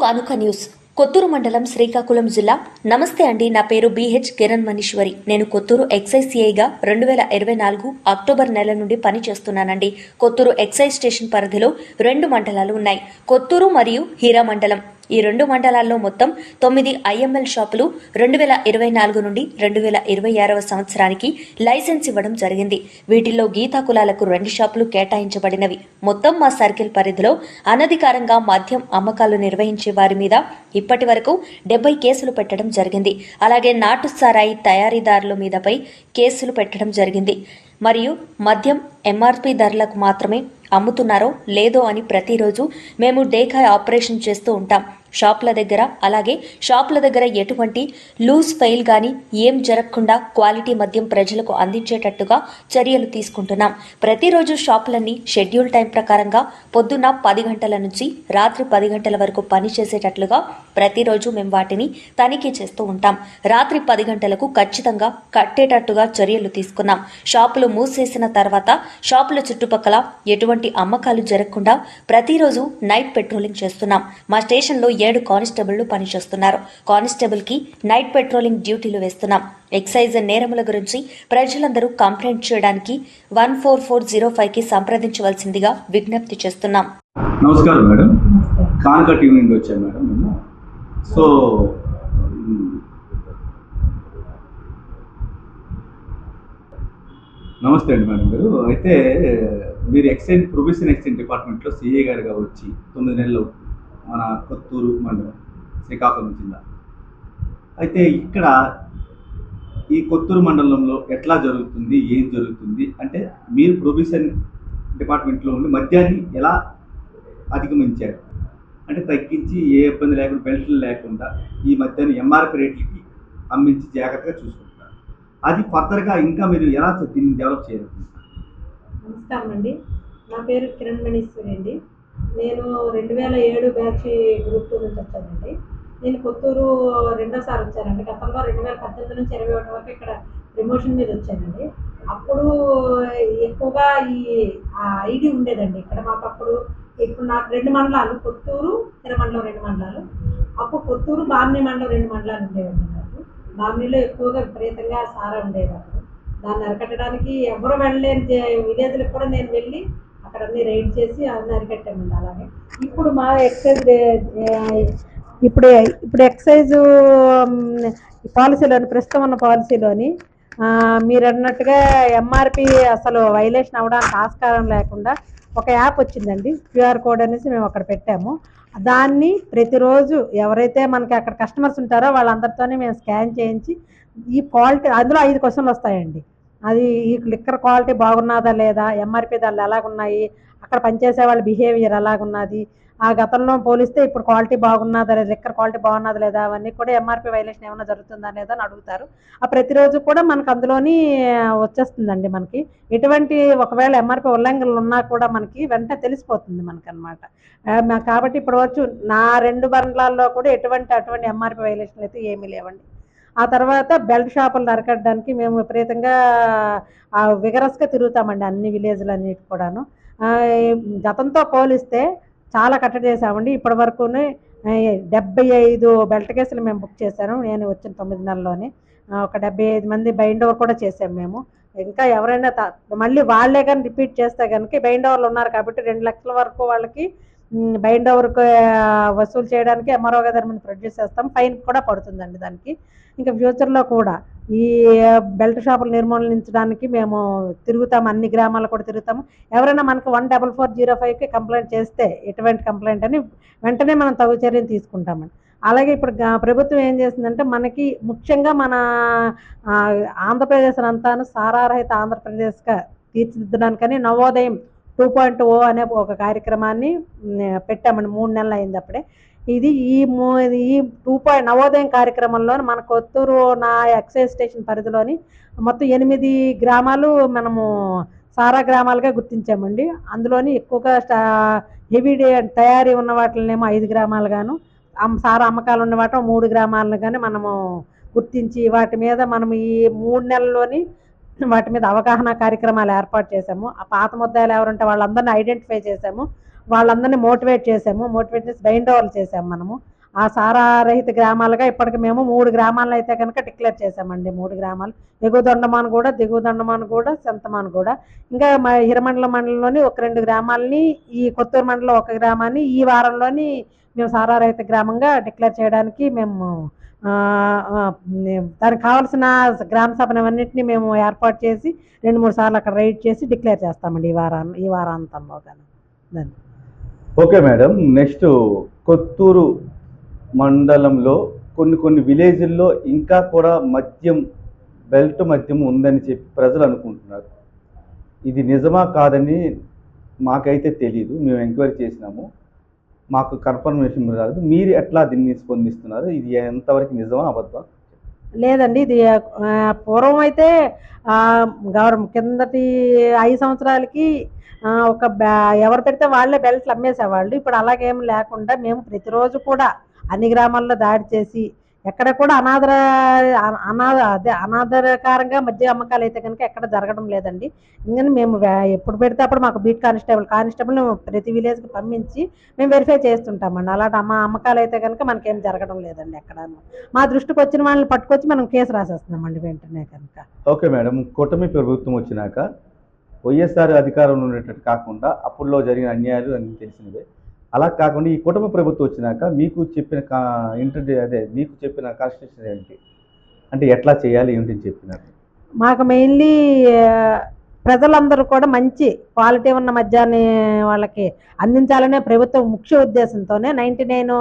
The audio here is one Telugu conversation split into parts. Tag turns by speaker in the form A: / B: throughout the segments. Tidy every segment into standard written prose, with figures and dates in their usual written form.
A: కానుక న్యూస్ కొత్తూరు మండలం శ్రీకాకుళం జిల్లా. నమస్తే అండి, నా పేరు బిహెచ్ కిరణ్ మనీశ్వరి. నేను కొత్తూరు ఎక్సైజ్ సిఐగా 2024 అక్టోబర్ నెల నుండి పనిచేస్తున్నానండి. కొత్తూరు ఎక్సైజ్ స్టేషన్ పరిధిలో 2 మండలాలు ఉన్నాయి, కొత్తూరు మరియు హీరా మండలం. ఈ 2 మండలాల్లో మొత్తం 9 ఐఎంఎల్ షాపులు 2024 నుండి 2026 సంవత్సరానికి లైసెన్స్ ఇవ్వడం జరిగింది. వీటిల్లో గీతా కులాలకు 2 షాపులు కేటాయించబడినవి. మొత్తం మా సర్కిల్ పరిధిలో అనధికారంగా మద్యం అమ్మకాలు నిర్వహించే వారి మీద ఇప్పటి వరకు 70 కేసులు పెట్టడం జరిగింది. అలాగే నాటు సారాయి తయారీదారుల మీదపై కేసులు పెట్టడం జరిగింది. మరియు మద్యం ఎంఆర్పి ధరలకు మాత్రమే అమ్ముతున్నారో లేదో అని ప్రతిరోజు మేము డేకాయ్ ఆపరేషన్ చేస్తూ ఉంటాం. షాపుల దగ్గర ఎటువంటి లూజ్ ఫెయిల్ కానీ ఏం జరగకుండా క్వాలిటీ మద్యం ప్రజలకు అందించేటట్టుగా చర్యలు తీసుకుంటున్నాం. ప్రతిరోజు షాపులన్నీ షెడ్యూల్ టైం ప్రకారంగా పొద్దున్న 10 గంటల నుంచి రాత్రి 10 గంటల వరకు పనిచేసేటట్లుగా ప్రతిరోజు మేము వాటిని తనిఖీ చేస్తూ ఉంటాం. రాత్రి 10 గంటలకు ఖచ్చితంగా కట్టేటట్టుగా చర్యలు తీసుకున్నాం. షాపులు మూసేసిన తర్వాత షాపుల చుట్టుపక్కల ఎటువంటి అమ్మకాలు జరగకుండా ప్రతిరోజు నైట్ పెట్రోలింగ్ చేస్తున్నాం. మా స్టేషన్లో 7 కానిస్టేబుళ్లు పనిచేస్తున్నారు. కానిస్టేబుల్ కి నైట్ పెట్రోలింగ్ డ్యూటీలు వేస్తున్నాం. ఎక్సైజ్ నేరముల గురించి ప్రజలందరూ కంప్లైంట్ చేయడానికి 14405కి సంప్రదించవలసిందిగా విజ్ఞప్తి చేస్తున్నాం.
B: నమస్కారం మేడం, కానక టీవీ నుండి వచ్చాను మేడం మేము. సో నమస్తే అండి మేడం గారు. అయితే మీరు ప్రొబేషన్ ఎక్సైజ్ డిపార్ట్మెంట్లో సిఏ గారుగా వచ్చి 9 నెలలు మన కొత్తూరు మండలం శ్రీకాకుళం జిల్లా. అయితే ఇక్కడ ఈ కొత్తూరు మండలంలో ఎట్లా జరుగుతుంది, ఏం జరుగుతుంది అంటే మీరు ప్రొబేషన్ డిపార్ట్మెంట్లో ఉండి మద్యాన్ని ఎలా అధిగమించారు అంటే తగ్గించి ఏ ఇబ్బంది లేకుండా బెల్ట్లు లేకుండా ఈ మద్యాన్ని ఎంఆర్పి రేట్లకి అమ్మించి జాగ్రత్తగా చూసుకుంటారు. అది ఫర్దర్గా ఇంకా మీరు ఎలా దీన్ని డెవలప్ చేయాలనుకుంటున్నారు?
C: నమస్కారం అండి, నా పేరు కిరణ్ మనీశ్వరి అండి. నేను 2007 బ్యాచ్ గ్రూప్ 2 నుంచి వచ్చానండి. నేను కొత్తూరు రెండోసారి వచ్చానండి. గతంలో 2018 నుంచి 2021 వరకు ఇక్కడ ప్రమోషన్ మీద వచ్చానండి. అప్పుడు ఎక్కువగా ఈ ఐడి ఉండేదండి ఇక్కడ మాకు. ఇప్పుడు నాకు 2 మండలాలు, కొత్తూరు తిరుమండలం 2 మండలాలు. అప్పుడు కొత్తూరు బామ్ని మండలం 2 మండలాలు ఉండేవండి నాకు. బామ్నిలో ఎక్కువగా విపరీతంగా సారా ఉండేది. అప్పుడు దాన్ని అరికట్టడానికి ఎవరు వెళ్ళలేని విలేజ్లకు కూడా నేను వెళ్ళి అక్కడ అన్ని రైడ్ చేసి అన్ని అరికట్టామండి. అలాగే ఇప్పుడు మా ఎక్సైజ్ ఇప్పుడు ఎక్సైజ్ పాలసీలోని ప్రస్తుతం ఉన్న పాలసీలోని మీరు అన్నట్టుగా ఎంఆర్పి అసలు వైలేషన్ అవ్వడానికి ఆస్కారం లేకుండా ఒక యాప్ వచ్చిందండి, క్యూఆర్ కోడ్ అనేసి మేము అక్కడ పెట్టాము. దాన్ని ప్రతిరోజు ఎవరైతే మనకి అక్కడ కస్టమర్స్ ఉంటారో వాళ్ళందరితోనే మేము స్కాన్ చేయించి ఈ క్వాలిటీ, అందులో 5 క్వశ్చన్లు వస్తాయండి. అది ఈ లిక్కర్ క్వాలిటీ బాగున్నదా లేదా, ఎంఆర్పి ధరలు ఎలాగున్నాయి, అక్కడ పనిచేసే వాళ్ళ బిహేవియర్ ఎలాగున్నది, ఆ గతంలో పోలిస్తే ఇప్పుడు క్వాలిటీ బాగున్నదా లేదా, లిక్కర్ క్వాలిటీ బాగున్నదా లేదా, అవన్నీ కూడా ఎంఆర్పి వైలేషన్ ఏమైనా జరుగుతుందా లేదా అని అడుగుతారు. ఆ ప్రతిరోజు కూడా మనకు అందులోని వచ్చేస్తుందండి. మనకి ఎటువంటి ఒకవేళ ఎంఆర్పి ఉల్లంఘనలు ఉన్నా కూడా మనకి వెంటనే తెలిసిపోతుంది మనకి అనమాట. కాబట్టి ఇప్పుడు వచ్చు నా 2 మండలాల్లో కూడా అటువంటి ఎంఆర్పి వైలేషన్లు అయితే ఏమీ లేవండి. ఆ తర్వాత బెల్ట్ షాపులను అరికట్టడానికి మేము విపరీతంగా విగరస్గా తిరుగుతామండి అన్ని విలేజ్లన్నిటి కూడాను. గతంతో పోలిస్తే చాలా కట్టడి చేసామండి. ఇప్పటి వరకు 75 బెల్ట్ కేసులు మేము బుక్ చేశాను నేను వచ్చిన 9 నెలల్లోనే. ఒక 75 మంది బైండ్ ఓవర్ కూడా చేసాము మేము. ఇంకా ఎవరైనా మళ్ళీ వాళ్ళే కానీ రిపీట్ చేస్తే కనుక బైండ్ ఓవర్లు ఉన్నారు కాబట్టి 2 లక్షల వరకు వాళ్ళకి బైండ్ ఓవర్కి వసూలు చేయడానికి ఎంఆర్ఓ గారి ముందు ప్రొడ్యూస్ చేస్తాం. ఫైన్ కూడా పడుతుందండి దానికి. ఇంకా ఫ్యూచర్లో కూడా ఈ బెల్ట్ షాపులు నిర్మూలించడానికి మేము తిరుగుతాము, అన్ని గ్రామాలు కూడా తిరుగుతాము. ఎవరైనా మనకు 14405కి కంప్లైంట్ చేస్తే ఎటువంటి కంప్లైంట్ అని వెంటనే మనం తగు చర్యలు తీసుకుంటామండి. అలాగే ఇప్పుడు ప్రభుత్వం ఏం చేస్తుందంటే మనకి ముఖ్యంగా మన ఆంధ్రప్రదేశ్ అంతాను సారారహిత ఆంధ్రప్రదేశ్గా తీర్చిదిద్దడానికని నవోదయం 2.0 అనే ఒక కార్యక్రమాన్ని పెట్టామండి. 3 నెలలు అయింది అప్పుడే. ఇది ఈ నవోదయం కార్యక్రమంలో మన కొత్తూరు నా ఎక్సైజ్ స్టేషన్ పరిధిలోని మొత్తం 8 గ్రామాలు మనము సారా గ్రామాలుగా గుర్తించామండి. అందులోని ఎక్కువగా హెవీ తయారీ ఉన్న వాటినేమో 5 గ్రామాలుగాను, సారా అమ్మకాలు ఉన్న వాటి 3 గ్రామాలను కానీ మనము గుర్తించి వాటి మీద మనం ఈ 3 నెలల్లోని వాటి మీద అవగాహన కార్యక్రమాలు ఏర్పాటు చేసాము. ఆ పాత ముద్దాయిలు ఎవరుంటే వాళ్ళందరినీ ఐడెంటిఫై చేసాము. వాళ్ళందరినీ మోటివేట్ చేసి బైండ్ ఓవర్లు చేసాము మనము. ఆ సారా రహిత గ్రామాలుగా ఇప్పటికి మేము 3 గ్రామాలను అయితే కనుక డిక్లేర్ చేసామండి. 3 గ్రామాలు, ఎగువ దొండమాను కూడా, దిగువ దొండమాను కూడా, సింతమాను కూడా. ఇంకా మా హిరమండలం మండలంలోని ఒక 2 గ్రామాలని, ఈ కొత్తూరు మండలం ఒక గ్రామాన్ని ఈ వారంలోని మేము సారా రహిత గ్రామంగా డిక్లేర్ చేయడానికి మేము దానికి కావాల్సిన గ్రామ సభలన్నింటినీ మేము ఏర్పాటు చేసి 2-3 సార్లు అక్కడ రైడ్ చేసి డిక్లేర్ చేస్తామండి ఈ వారాంతంలో కానీ.
B: ఓకే మేడం, నెక్స్ట్ కొత్తూరు మండలంలో కొన్ని విలేజ్ల్లో ఇంకా కూడా బెల్ట్ మద్యం ఉందని చెప్పి ప్రజలు అనుకుంటున్నారు. ఇది నిజమా కాదని మాకైతే తెలియదు, మేము ఎంక్వైరీ చేసినాము, మాకు కన్ఫర్మేషన్ రాలేదు. మీరు ఎట్లా దీన్ని స్పందిస్తున్నారు? ఇది ఎంతవరకు నిజమా అబద్ధం?
C: లేదండి, ఇది పూర్వం అయితే కిందటి 5 సంవత్సరాలకి ఎవరు పెడితే వాళ్ళే బెల్ట్లు అమ్మేసేవాళ్ళు. ఇప్పుడు అలాగేం లేకుండా మేము ప్రతిరోజు కూడా అన్ని గ్రామాల్లో దాడి చేసి ఎక్కడ కూడా అనాదరకారంగా మద్య అమ్మకాలు అయితే కనుక ఎక్కడ జరగడం లేదండి. ఇంకా మేము ఎప్పుడు పెడితే అప్పుడు మాకు బీట్ కానిస్టేబుల్ ప్రతి విలేజ్కి పంపించి మేము వెరిఫై చేస్తుంటామండి. అలాంటి అమ్మకాలు అయితే కనుక మనకేం జరగడం లేదండి. ఎక్కడ మా దృష్టికి వచ్చిన వాళ్ళని పట్టుకొచ్చి మనం కేసు రాసేస్తున్నామండి వెంటనే కనుక.
B: ఓకే మేడం, కూటమి ప్రభుత్వం వచ్చినాక వైఎస్ఆర్ అధికారంలో ఉండేటట్టు కాకుండా అప్పుల్లో జరిగిన అన్యాయాలు అన్నీ తెలిసినవే. అలా కాకుండా ఈ కుటుంబ ప్రభుత్వం వచ్చినాక మీకు చెప్పిన మీకు చెప్పిన కాన్స్టిట్యూషన్ ఏంటి, అంటే ఎట్లా చేయాలి ఏంటి చెప్పినారు?
C: మాకు మెయిన్లీ ప్రజలందరూ కూడా మంచి క్వాలిటీ ఉన్న మద్యాన్ని వాళ్ళకి అందించాలనే ప్రభుత్వం ముఖ్య ఉద్దేశంతోనే 99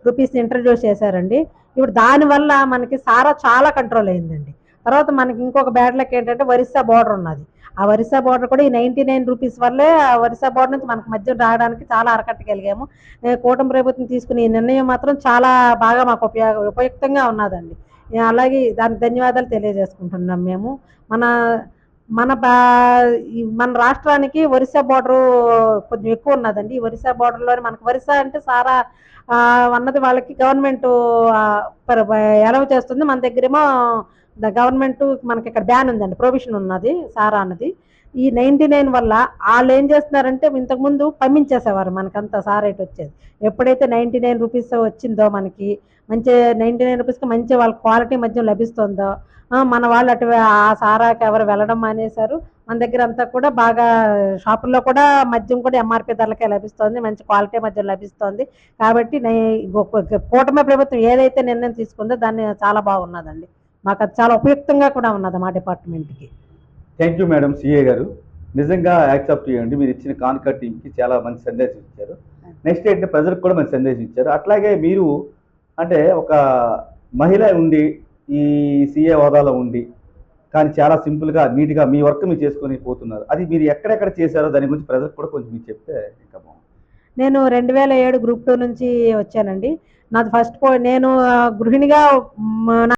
C: రూపీస్ ఇంట్రడ్యూస్ చేశారండి. ఇప్పుడు దానివల్ల మనకి సారా చాలా కంట్రోల్ అయిందండి. తర్వాత మనకి ఇంకొక బ్యాడ్ లక్ ఏంటంటే ఒరిస్సా బోర్డర్ ఉన్నది. ఆ ఒరిస్సా బోర్డర్ కూడా ఈ 99 రూపీస్ వల్లే ఆ ఒరిస్సా బోర్డర్ నుంచి మనకు మద్యం రావడానికి చాలా అరకట్టగలిగాము. కూటమి ప్రభుత్వం తీసుకునే ఈ నిర్ణయం మాత్రం చాలా బాగా మాకు ఉపయుక్తంగా ఉన్నదండి. అలాగే దానికి ధన్యవాదాలు తెలియజేసుకుంటున్నాం మేము. మన మన మన రాష్ట్రానికి ఒరిస్సా బోర్డరు కొంచెం ఎక్కువ ఉన్నదండి. ఈ ఒరిస్సా బోర్డర్లోనే మనకు ఒరిస్సా అంటే సారా అన్నది వాళ్ళకి గవర్నమెంట్ ఎలవ్ చేస్తుంది. మన దగ్గరేమో గవర్నమెంట్ మనకి ఇక్కడ బ్యాన్ ఉందండి, ప్రొహిబిషన్ ఉన్నది సారా అన్నది. ఈ 99 వల్ల వాళ్ళు ఏం చేస్తున్నారంటే ఇంతకుముందు పంపించేసేవారు మనకంతా సారా రేట్ వచ్చేది. ఎప్పుడైతే 99 రూపీస్ వచ్చిందో మనకి మంచి 99 రూపీస్కి మంచి వాళ్ళ క్వాలిటీ మద్యం లభిస్తుందో మన వాళ్ళు అటు ఆ సారాకి ఎవరు వెళ్ళడం మానేశారు. మన దగ్గర అంతా కూడా బాగా షాపుల్లో కూడా మద్యం కూడా ఎంఆర్పీ ధరలకే లభిస్తుంది, మంచి క్వాలిటీ మద్యం లభిస్తుంది. కాబట్టి కూటమి ప్రభుత్వం ఏదైతే నిర్ణయం తీసుకుందో దాన్ని చాలా బాగున్నదండి. మాకు అది చాలా ఉపయుక్తంగా కూడా ఉన్నది మా డిపార్ట్మెంట్కి.
B: థ్యాంక్ యూ మేడం, సిఏ గారు. నిజంగా యాక్సెప్ట్ చేయండి, మీరు ఇచ్చిన కాన్కర్ టీంకి చాలా మంచి సందేశం ఇచ్చారు. నెక్స్ట్ ఏంటంటే ప్రజలకు కూడా మంచి సందేశం ఇచ్చారు. అట్లాగే మీరు అంటే ఒక మహిళ ఉండి ఈ సిఏ హోదాలో ఉండి కానీ చాలా సింపుల్గా నీట్గా మీ వర్క్ మీరు చేసుకొని పోతున్నారు. అది మీరు ఎక్కడెక్కడ చేశారో దాని గురించి ప్రజలకు కూడా కొంచెం మీరు చెప్తే ఇంకా బాగుంది.
C: నేను 2007 గ్రూప్ 2 నుంచి వచ్చానండి. నాది ఫస్ట్ నేను గృహిణిగా